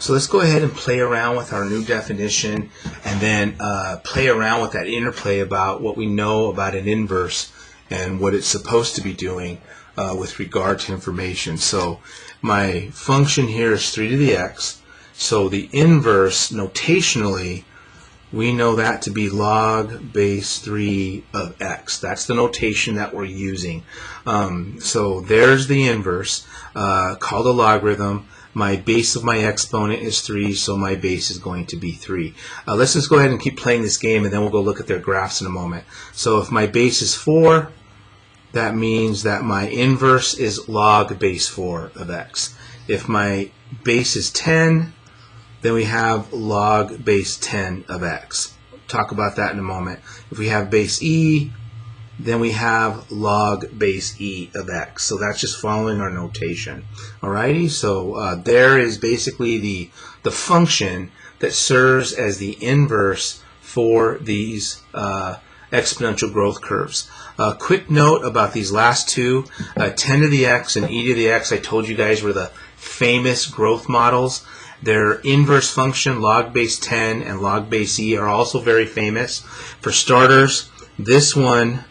So let's go ahead and play around with our new definition and then play around with that interplay about what we know about an inverse and what it's supposed to be doing with regard to information. So my function here is 3 to the x. So the inverse, notationally, we know that to be log base 3 of x. That's the notation that we're using. So there's the inverse called a logarithm. My base of my exponent is 3, so my base is going to be 3. Let's just go ahead and keep playing this game, and then we'll go look at their graphs in a moment. So if my base is 4, that means that my inverse is log base 4 of x. If my base is 10, then we have log base 10 of x. Talk about that in a moment. If we have base e, then we have log base e of x. So that's just following our notation. Alrighty, so there is basically the function that serves as the inverse for these exponential growth curves. Quick note about these last two, 10 to the x and e to the x, I told you guys were the famous growth models. Their inverse function, log base 10 and log base e, are also very famous. For starters, this one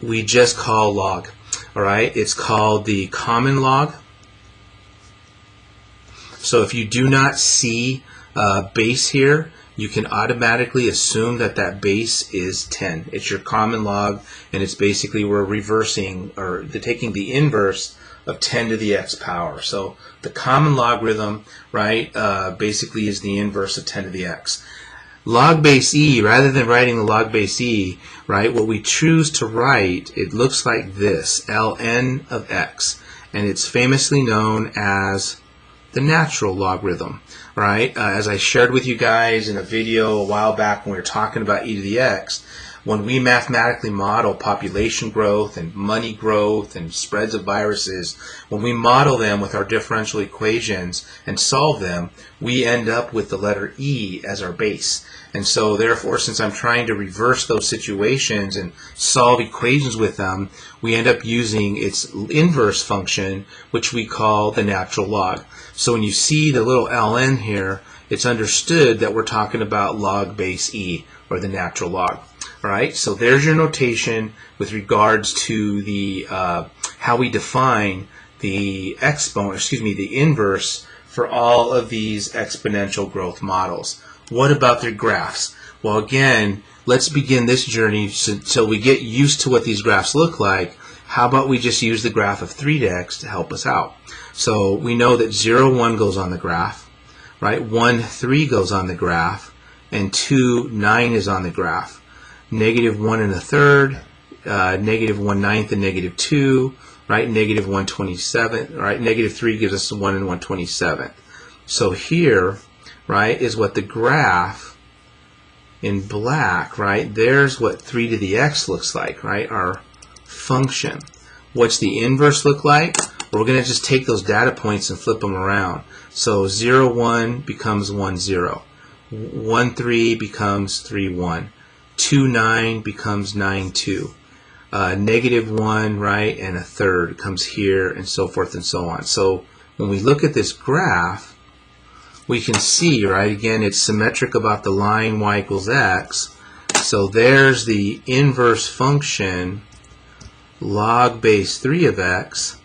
we just call log. Alright, it's called the common log. So if you do not see base here, you can automatically assume that that base is 10. It's your common log, and it's basically we're reversing or taking the inverse of 10 to the x power. So the common logarithm, right, basically is the inverse of 10 to the x. Log base e, rather than writing the log base e, right, what we choose to write, it looks like this, ln of x, and it's famously known as the natural logarithm, right? As I shared with you guys in a video a while back when we were talking about e to the x, when we mathematically model population growth and money growth and spreads of viruses, when we model them with our differential equations and solve them, we end up with the letter e as our base. And so therefore, since I'm trying to reverse those situations and solve equations with them, we end up using its inverse function, which we call the natural log. So when you see the little ln here, it's understood that we're talking about log base e, or the natural log. Alright, so there's your notation with regards to the how we define the the inverse for all of these exponential growth models. What about their graphs? Well, again, let's begin this journey so we get used to what these graphs look like. How about we just use the graph of 3 to x to help us out? So we know that 0, 1 goes on the graph, right? 1, 3 goes on the graph, and 2, 9 is on the graph. Negative 1 1/3, negative 1/9 and negative 2, right? Negative 1/27, right? Negative 3 gives us 1 1/27. So here, right, is what the graph in black, right? There's what 3 to the x looks like, right? Our function. What's the inverse look like? We're going to just take those data points and flip them around. So 0, 1 becomes 1, 0. 1, 3 becomes 3, 1. 2, 9 becomes 9, 2. Negative 1, right, and 1/3 comes here, and so forth and so on. So when we look at this graph, we can see, right, again, it's symmetric about the line y equals x. So there's the inverse function, log base 3 of x,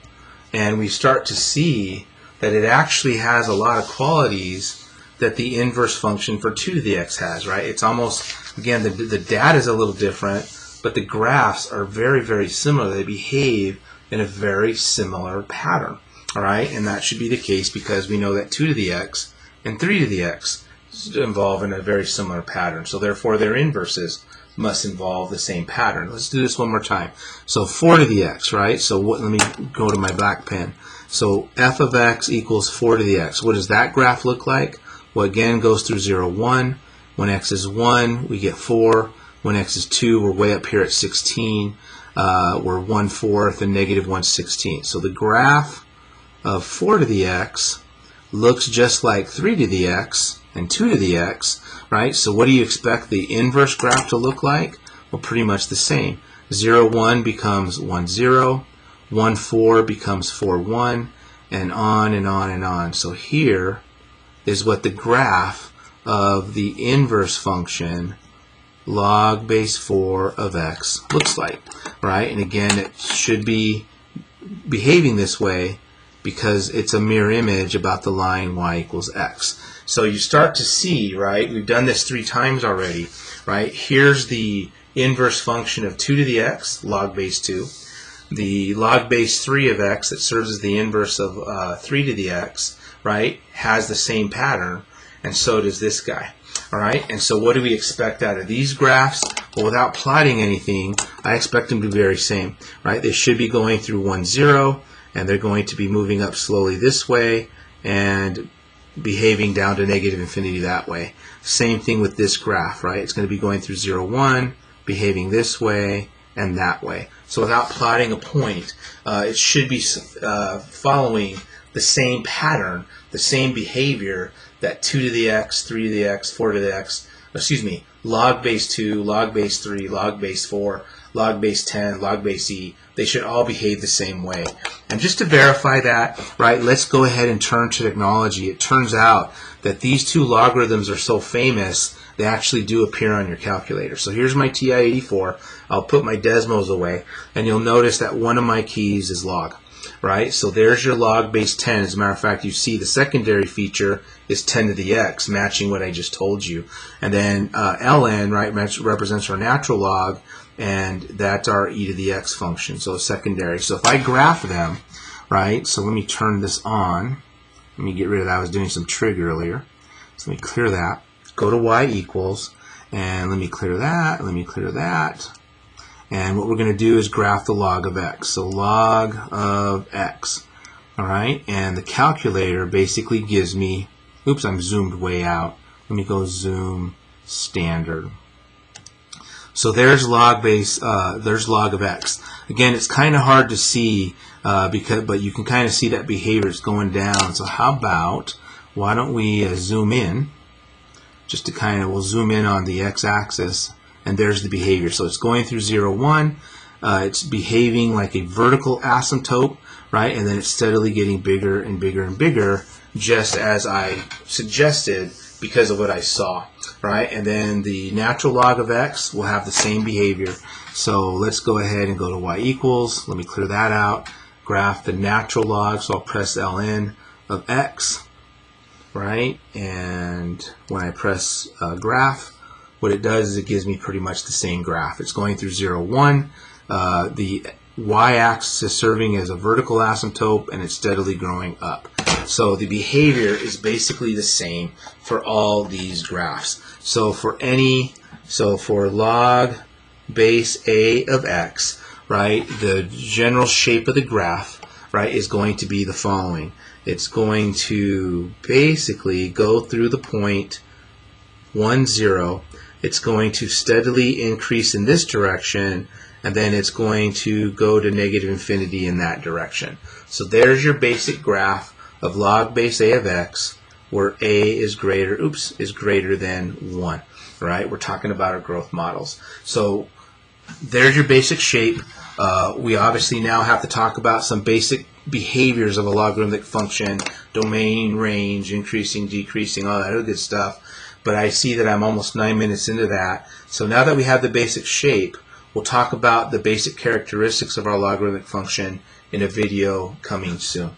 and we start to see that it actually has a lot of qualities that the inverse function for 2 to the x has, right? It's almost, again, the data is a little different, but the graphs are very, very similar. They behave in a very similar pattern, all right? And that should be the case because we know that 2 to the x and 3 to the x involve in a very similar pattern. So therefore, their inverses must involve the same pattern. Let's do this one more time. So 4 to the x, right? So let me go to my black pen. So f of x equals 4 to the x. What does that graph look like? Well, again, goes through 0, 1. When x is 1, we get 4. When x is 2, we're way up here at 16. We're 1/4 and negative 1/16. So the graph of 4 to the x looks just like 3 to the x and 2 to the x, right? So what do you expect the inverse graph to look like? Well, pretty much the same. 0, 1 becomes 1, 0. 1, 4 becomes 4, 1, and on and on and on. So here is what the graph of the inverse function log base 4 of x looks like, right? And again, it should be behaving this way because it's a mirror image about the line y equals x. So you start to see, right, we've done this 3 times already, right? Here's the inverse function of 2 to the x, log base 2. The log base 3 of x that serves as the inverse of 3 to the x, right, has the same pattern, and so does this guy. All right, and so what do we expect out of these graphs? Well, without plotting anything, I expect them to be very same, right? They should be going through 1, 0, and they're going to be moving up slowly this way and behaving down to negative infinity that way. Same thing with this graph, right? It's going to be going through 0, 1, behaving this way and that way. So without plotting a point, it should be following the same pattern, the same behavior that 2 to the x, 3 to the x, 4 to the x, excuse me, log base 2, log base 3, log base 4, log base 10, log base e, they should all behave the same way. And just to verify that, right, let's go ahead and turn to technology. It turns out that these two logarithms are so famous, they actually do appear on your calculator. So here's my TI-84. I'll put my Desmos away, and you'll notice that one of my keys is log. Right, so there's your log base 10. As a matter of fact, you see the secondary feature is 10 to the x, matching what I just told you. And then ln, right, represents our natural log, and that's our e to the x function, so secondary. So if I graph them, right, so let me turn this on. Let me get rid of that. I was doing some trig earlier. So let me clear that. Go to y equals, and let me clear that, let me clear that. And what we're going to do is graph the log of x. So log of x. All right, and the calculator basically gives me, oops, I'm zoomed way out. Let me go zoom standard. So there's log base, there's log of x. Again, it's kind of hard to see but you can kind of see that behavior is going down. So how about, why don't we zoom in, just to kind of, we'll zoom in on the x-axis. And there's the behavior. So it's going through 0, 1. It's behaving like a vertical asymptote, right? And then it's steadily getting bigger and bigger and bigger, just as I suggested because of what I saw, right? And then the natural log of x will have the same behavior. So let's go ahead and go to y equals. Let me clear that out. Graph the natural log. So I'll press ln of x, right? And when I press graph, what it does is it gives me pretty much the same graph. It's going through 0, 1. The y-axis is serving as a vertical asymptote, and it's steadily growing up. So the behavior is basically the same for all these graphs. So for log base a of x, right, the general shape of the graph, right, is going to be the following. It's going to basically go through the point 1, 0. It's going to steadily increase in this direction, and then it's going to go to negative infinity in that direction. So there's your basic graph of log base a of x, where a is greater than 1. Right? We're talking about our growth models. So there's your basic shape. We obviously now have to talk about some basic behaviors of a logarithmic function, domain, range, increasing, decreasing, all that other good stuff. But I see that I'm almost 9 minutes into that. So now that we have the basic shape, we'll talk about the basic characteristics of our logarithmic function in a video coming soon.